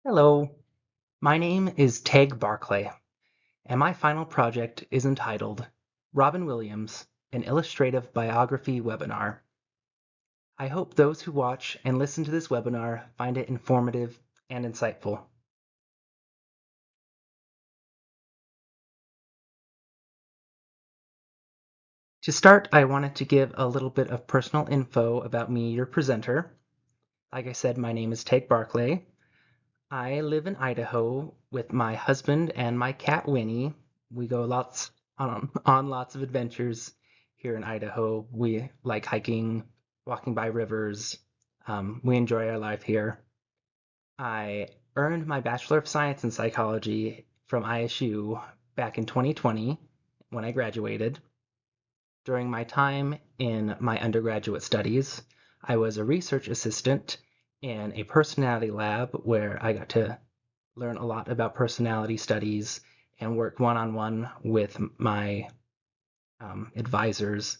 Hello, my name is Teg Barclay, and my final project is entitled Robin Williams, an Illustrative Biography Webinar. I hope those who watch and listen to this webinar find it informative and insightful. To start, I wanted to give a little bit of personal info about me, your presenter. Like I said, my name is Teg Barclay. I live in Idaho with my husband and my cat Winnie. We go on lots of adventures here in Idaho. We like hiking, walking by rivers. We enjoy our life here. I earned my Bachelor of Science in Psychology from ISU back in 2020 when I graduated. During my time in my undergraduate studies, I was a research assistant in a personality lab where I got to learn a lot about personality studies and work one-on-one with my advisors.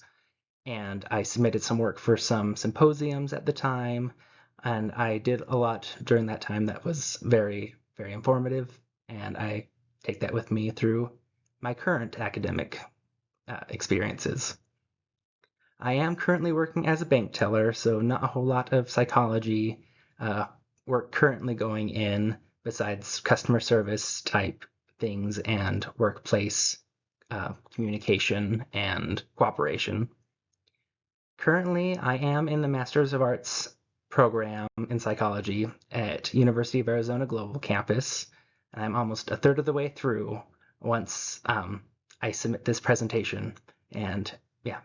And I submitted some work for some symposiums at the time, and I did a lot during that time that was very, very informative, and I take that with me through my current academic experiences. I am currently working as a bank teller, so not a whole lot of psychology work currently going in besides customer service type things and workplace communication and cooperation. Currently, I am in the Master's of Arts program in psychology at University of Arizona Global Campus, and I'm almost a third of the way through once I submit this presentation and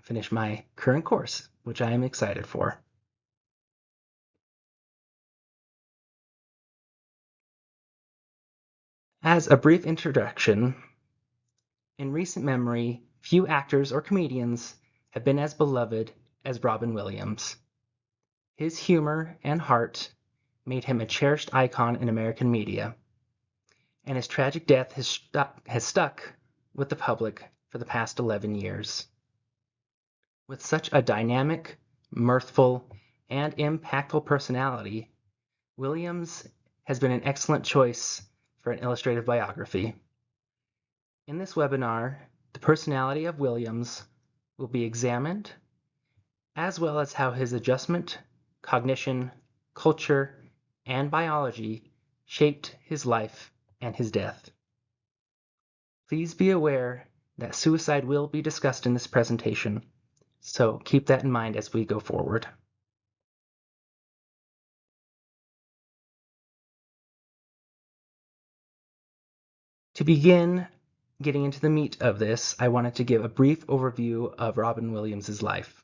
finish my current course, which I am excited for. As a brief introduction, in recent memory, few actors or comedians have been as beloved as Robin Williams. His humor and heart made him a cherished icon in American media, and his tragic death has stuck with the public for the past 11 years. With such a dynamic, mirthful, and impactful personality, Williams has been an excellent choice for an illustrative biography. In this webinar, the personality of Williams will be examined, as well as how his adjustment, cognition, culture, and biology shaped his life and his death. Please be aware that suicide will be discussed in this presentation, so keep that in mind as we go forward. To begin getting into the meat of this, I wanted to give a brief overview of Robin Williams' life.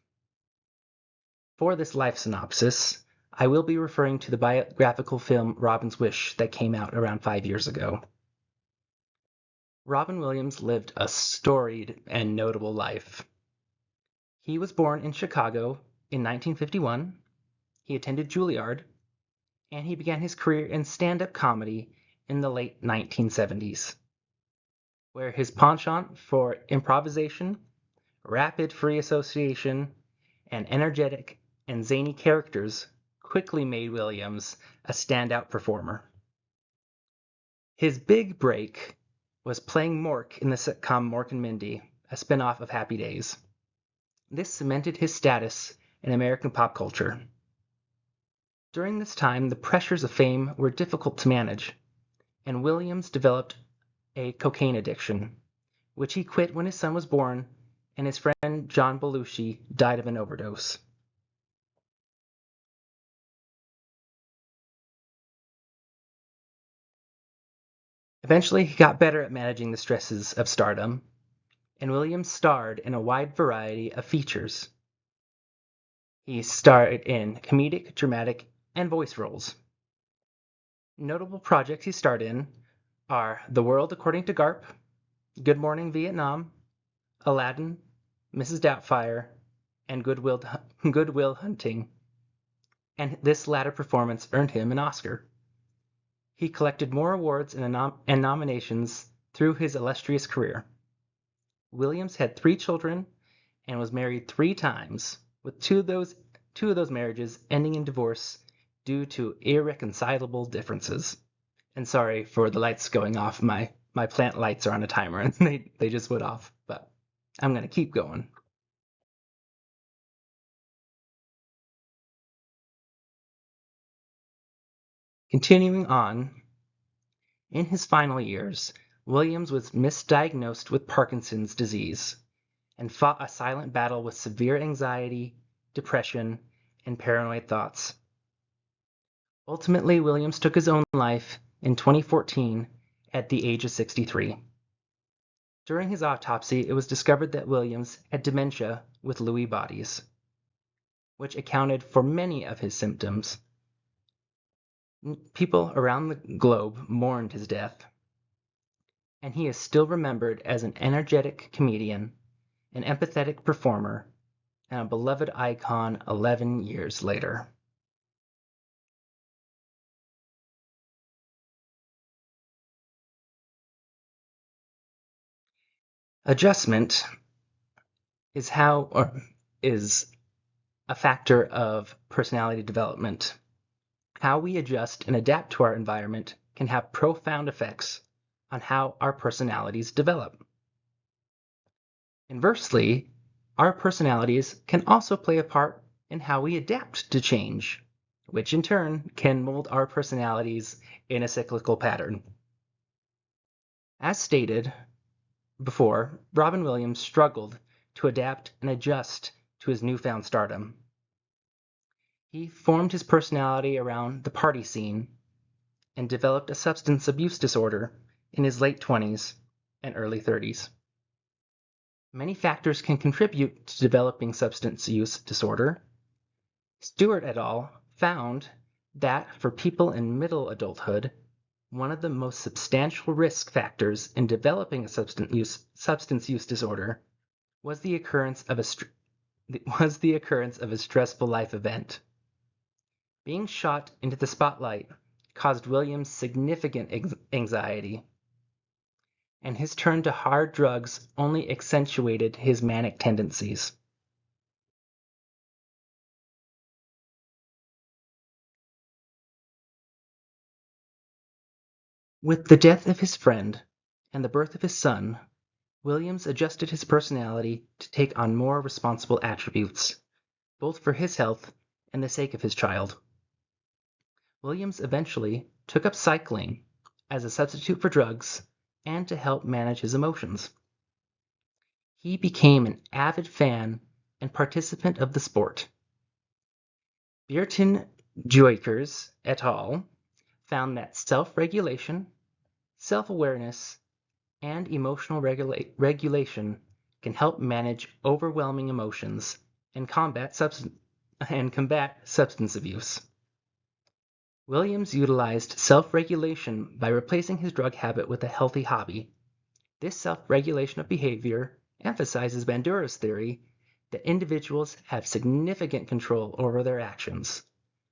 For this life synopsis, I will be referring to the biographical film Robin's Wish that came out around 5 years ago. Robin Williams lived a storied and notable life. He was born in Chicago in 1951. He attended Juilliard, and he began his career in stand-up comedy in the late 1970s, where his penchant for improvisation, rapid free association, and energetic and zany characters quickly made Williams a standout performer. His big break was playing Mork in the sitcom Mork and Mindy, a spin-off of Happy Days. This cemented his status in American pop culture. During this time, the pressures of fame were difficult to manage, and Williams developed a cocaine addiction, which he quit when his son was born and his friend John Belushi died of an overdose. Eventually, he got better at managing the stresses of stardom, and Williams starred in a wide variety of features. He starred in comedic, dramatic, and voice roles. Notable projects he starred in are The World According to Garp, Good Morning Vietnam, Aladdin, Mrs. Doubtfire, and Good Will Hunting, and this latter performance earned him an Oscar. He collected more awards and nominations through his illustrious career. Williams had 3 children and was married 3 times, with two of those marriages ending in divorce due to irreconcilable differences. And sorry for the lights going off. My plant lights are on a timer and they just went off. But I'm gonna keep going. Continuing on, in his final years, Williams was misdiagnosed with Parkinson's disease and fought a silent battle with severe anxiety, depression, and paranoid thoughts. Ultimately, Williams took his own life in 2014 at the age of 63. During his autopsy, it was discovered that Williams had dementia with Lewy bodies, which accounted for many of his symptoms. People around the globe mourned his death, and he is still remembered as an energetic comedian, an empathetic performer, and a beloved icon 11 years later. Adjustment is is a factor of personality development. How we adjust and adapt to our environment can have profound effects on how our personalities develop. Inversely, our personalities can also play a part in how we adapt to change, which in turn can mold our personalities in a cyclical pattern. As stated before, Robin Williams struggled to adapt and adjust to his newfound stardom. He formed his personality around the party scene and developed a substance abuse disorder in his late 20s and early 30s. Many factors can contribute to developing substance use disorder. Stewart et al. Found that for people in middle adulthood, one of the most substantial risk factors in developing a substance use disorder was the occurrence of a stressful life event. Being shot into the spotlight caused Williams significant anxiety, and his turn to hard drugs only accentuated his manic tendencies. With the death of his friend and the birth of his son, Williams adjusted his personality to take on more responsible attributes, both for his health and the sake of his child. Williams eventually took up cycling as a substitute for drugs and to help manage his emotions. He became an avid fan and participant of the sport. Bierton Joikers et al. Found that self-regulation, self-awareness, and emotional regulation can help manage overwhelming emotions and combat substance abuse. Williams utilized self-regulation by replacing his drug habit with a healthy hobby. This self-regulation of behavior emphasizes Bandura's theory that individuals have significant control over their actions,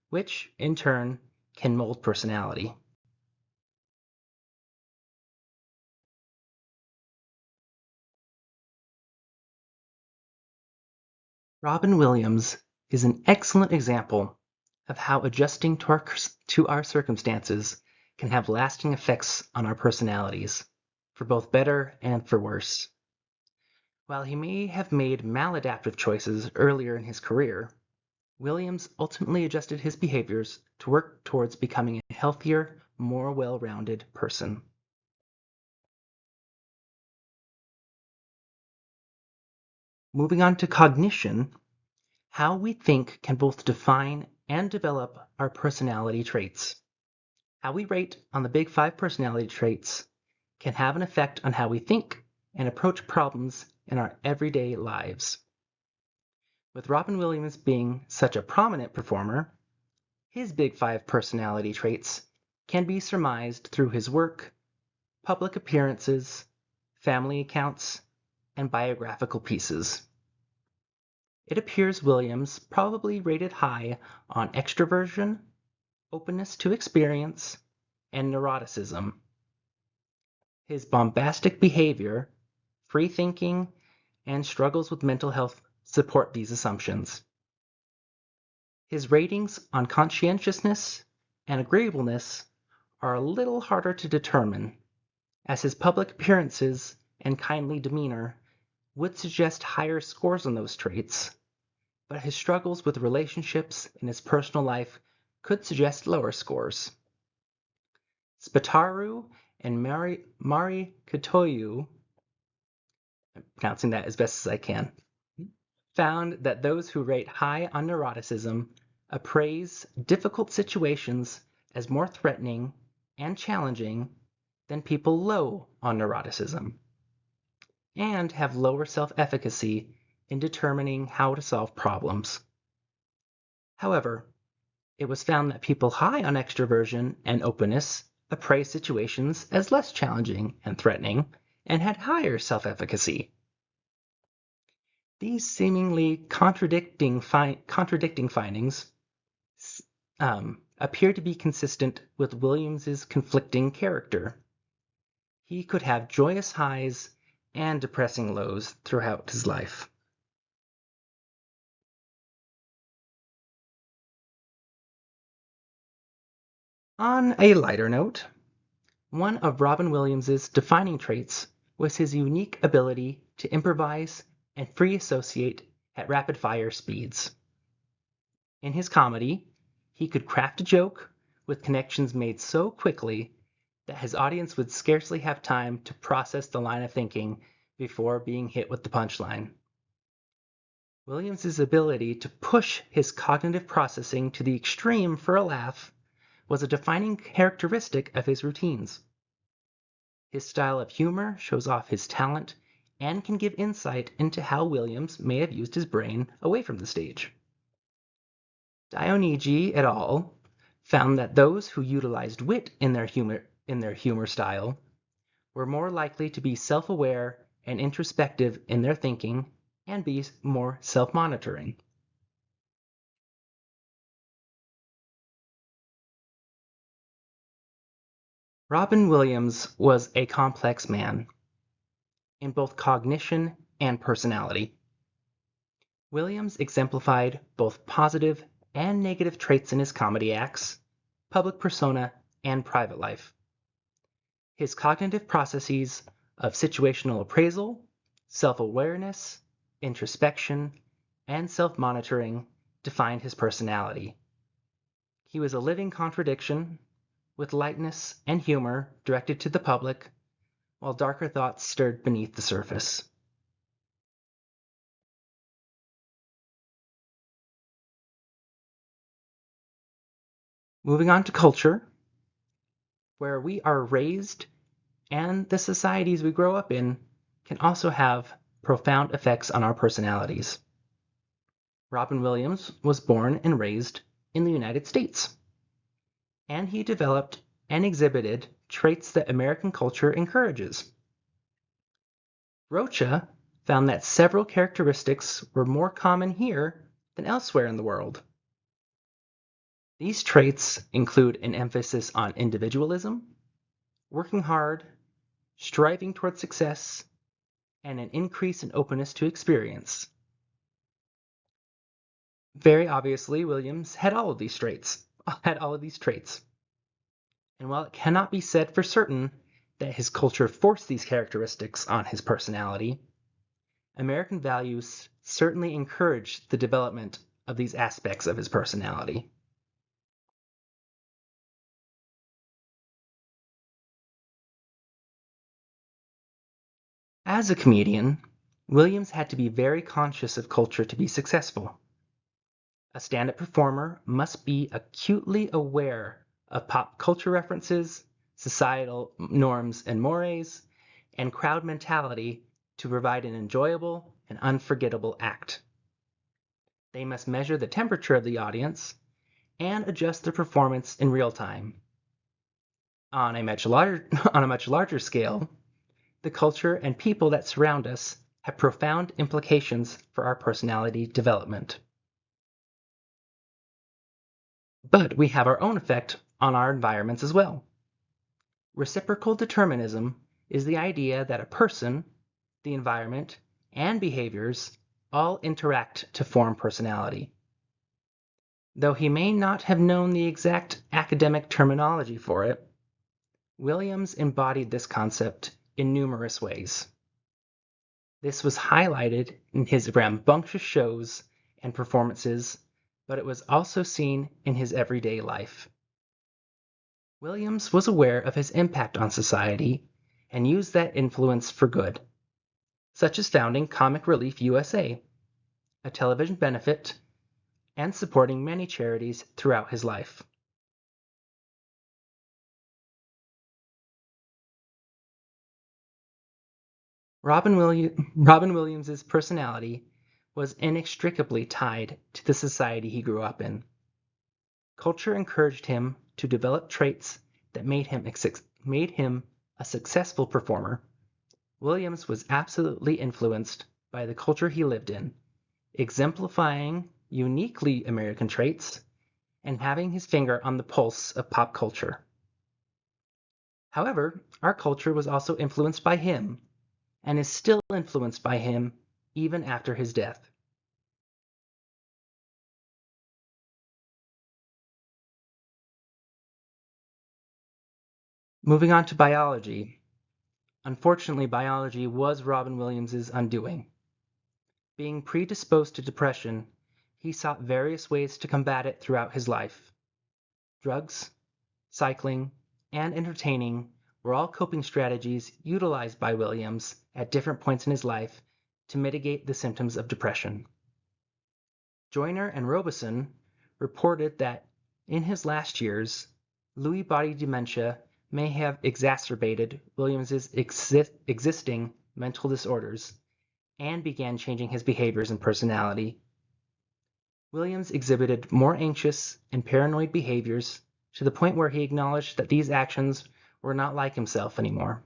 which, in turn, can mold personality. Robin Williams is an excellent example of how adjusting to our circumstances can have lasting effects on our personalities, for both better and for worse. While he may have made maladaptive choices earlier in his career, Williams ultimately adjusted his behaviors to work towards becoming a healthier, more well-rounded person. Moving on to cognition, how we think can both define and develop our personality traits. How we rate on the Big Five personality traits can have an effect on how we think and approach problems in our everyday lives. With Robin Williams being such a prominent performer, his Big Five personality traits can be surmised through his work, public appearances, family accounts, and biographical pieces. It appears Williams probably rated high on extroversion, openness to experience, and neuroticism. His bombastic behavior, free thinking, and struggles with mental health support these assumptions. His ratings on conscientiousness and agreeableness are a little harder to determine, as his public appearances and kindly demeanor would suggest higher scores on those traits, but his struggles with relationships in his personal life could suggest lower scores. Spataru and Mari Katoyu, I'm pronouncing that as best as I can, found that those who rate high on neuroticism appraise difficult situations as more threatening and challenging than people low on neuroticism, and have lower self-efficacy in determining how to solve problems. However, it was found that people high on extroversion and openness appraised situations as less challenging and threatening and had higher self-efficacy. These seemingly contradicting findings appear to be consistent with Williams's conflicting character. He could have joyous highs and depressing lows throughout his life. On a lighter note, one of Robin Williams's defining traits was his unique ability to improvise and free associate at rapid-fire speeds. In his comedy, he could craft a joke with connections made so quickly that his audience would scarcely have time to process the line of thinking before being hit with the punchline. Williams's ability to push his cognitive processing to the extreme for a laugh was a defining characteristic of his routines. His style of humor shows off his talent and can give insight into how Williams may have used his brain away from the stage. Dionigi et al. Found that those who utilized wit in their humor style were more likely to be self-aware and introspective in their thinking and be more self-monitoring. Robin Williams was a complex man in both cognition and personality. Williams exemplified both positive and negative traits in his comedy acts, public persona, and private life. His cognitive processes of situational appraisal, self-awareness, introspection, and self-monitoring defined his personality. He was a living contradiction, with lightness and humor directed to the public, while darker thoughts stirred beneath the surface. Moving on to culture, where we are raised and the societies we grow up in can also have profound effects on our personalities. Robin Williams was born and raised in the United States, and he developed and exhibited traits that American culture encourages. Rocha found that several characteristics were more common here than elsewhere in the world. These traits include an emphasis on individualism, working hard, striving toward success, and an increase in openness to experience. Very obviously, Williams had all of these traits. And while it cannot be said for certain that his culture forced these characteristics on his personality, American values certainly encouraged the development of these aspects of his personality. As a comedian, Williams had to be very conscious of culture to be successful. A stand-up performer must be acutely aware of pop culture references, societal norms and mores, and crowd mentality to provide an enjoyable and unforgettable act. They must measure the temperature of the audience and adjust their performance in real time. On a much larger scale, the culture and people that surround us have profound implications for our personality development. But we have our own effect on our environments as well. Reciprocal determinism is the idea that a person, the environment, and behaviors all interact to form personality. Though he may not have known the exact academic terminology for it, Williams embodied this concept in numerous ways. This was highlighted in his rambunctious shows and performances, but it was also seen in his everyday life. Williams was aware of his impact on society and used that influence for good, such as founding Comic Relief USA, a television benefit, and supporting many charities throughout his life. Robin Williams's personality was inextricably tied to the society he grew up in. Culture encouraged him to develop traits that made him a successful performer. Williams was absolutely influenced by the culture he lived in, exemplifying uniquely American traits and having his finger on the pulse of pop culture. However, our culture was also influenced by him and is still influenced by him even after his death. Moving on to biology. Unfortunately, biology was Robin Williams's undoing. Being predisposed to depression, he sought various ways to combat it throughout his life. Drugs, cycling, and entertaining were all coping strategies utilized by Williams at different points in his life to mitigate the symptoms of depression. Joyner and Robeson reported that in his last years, Lewy body dementia may have exacerbated Williams's existing mental disorders and began changing his behaviors and personality. Williams exhibited more anxious and paranoid behaviors to the point where he acknowledged that these actions were not like himself anymore.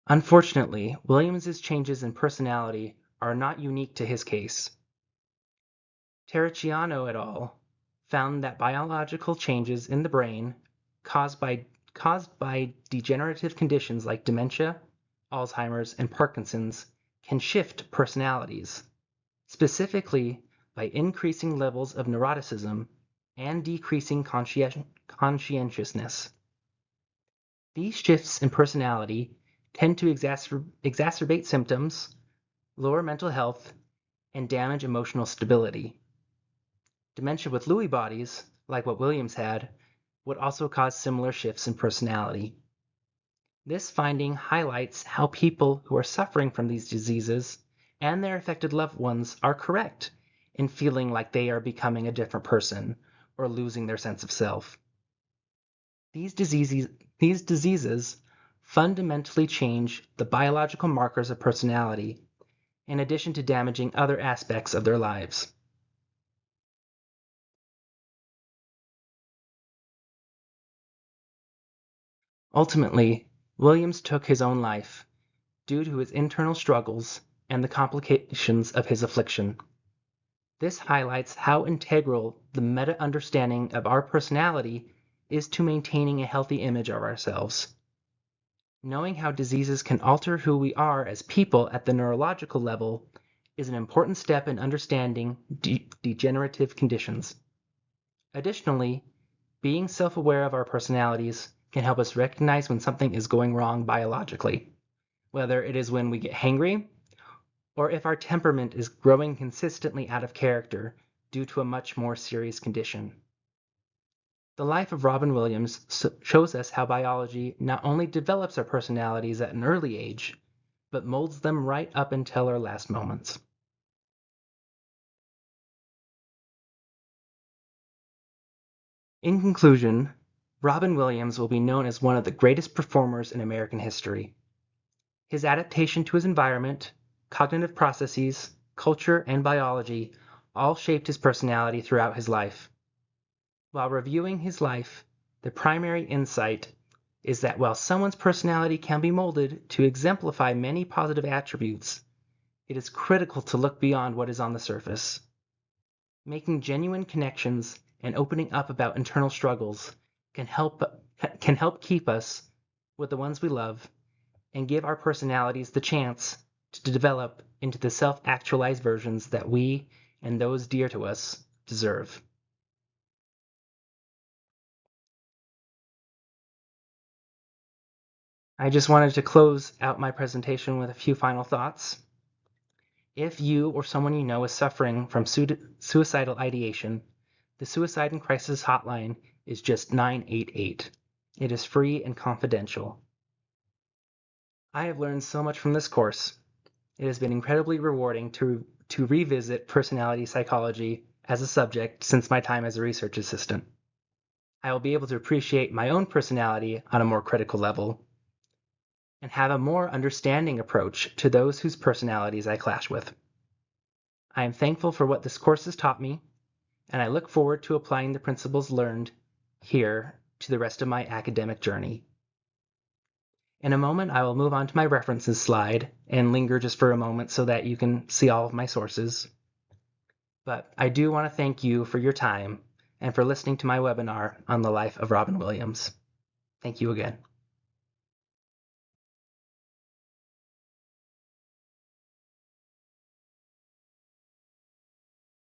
Unfortunately, Williams's changes in personality are not unique to his case. Terracciano et al. Found that biological changes in the brain caused by degenerative conditions like dementia, Alzheimer's, and Parkinson's can shift personalities, specifically by increasing levels of neuroticism and decreasing conscientiousness. These shifts in personality tend to exacerbate symptoms, lower mental health, and damage emotional stability. Dementia with Lewy bodies, like what Williams had, would also cause similar shifts in personality. This finding highlights how people who are suffering from these diseases and their affected loved ones are correct in feeling like they are becoming a different person or losing their sense of self. These diseases fundamentally change the biological markers of personality, in addition to damaging other aspects of their lives. Ultimately, Williams took his own life due to his internal struggles and the complications of his affliction. This highlights how integral the meta-understanding of our personality is to maintaining a healthy image of ourselves. Knowing how diseases can alter who we are as people at the neurological level is an important step in understanding degenerative conditions. Additionally, being self-aware of our personalities can help us recognize when something is going wrong biologically, whether it is when we get hangry or if our temperament is growing consistently out of character due to a much more serious condition. The life of Robin Williams shows us how biology not only develops our personalities at an early age, but molds them right up until our last moments. In conclusion, Robin Williams will be known as one of the greatest performers in American history. His adaptation to his environment, cognitive processes, culture, and biology all shaped his personality throughout his life. While reviewing his life, the primary insight is that while someone's personality can be molded to exemplify many positive attributes, it is critical to look beyond what is on the surface. Making genuine connections and opening up about internal struggles can help keep us with the ones we love and give our personalities the chance to develop into the self-actualized versions that we and those dear to us deserve. I just wanted to close out my presentation with a few final thoughts. If you or someone you know is suffering from suicidal ideation, the Suicide and Crisis Hotline is just 988. It is free and confidential. I have learned so much from this course. It has been incredibly rewarding to revisit personality psychology as a subject since my time as a research assistant. I will be able to appreciate my own personality on a more critical level and have a more understanding approach to those whose personalities I clash with. I am thankful for what this course has taught me, and I look forward to applying the principles learned here to the rest of my academic journey. In a moment, I will move on to my references slide and linger just for a moment so that you can see all of my sources. But I do want to thank you for your time and for listening to my webinar on the life of Robin Williams. Thank you again.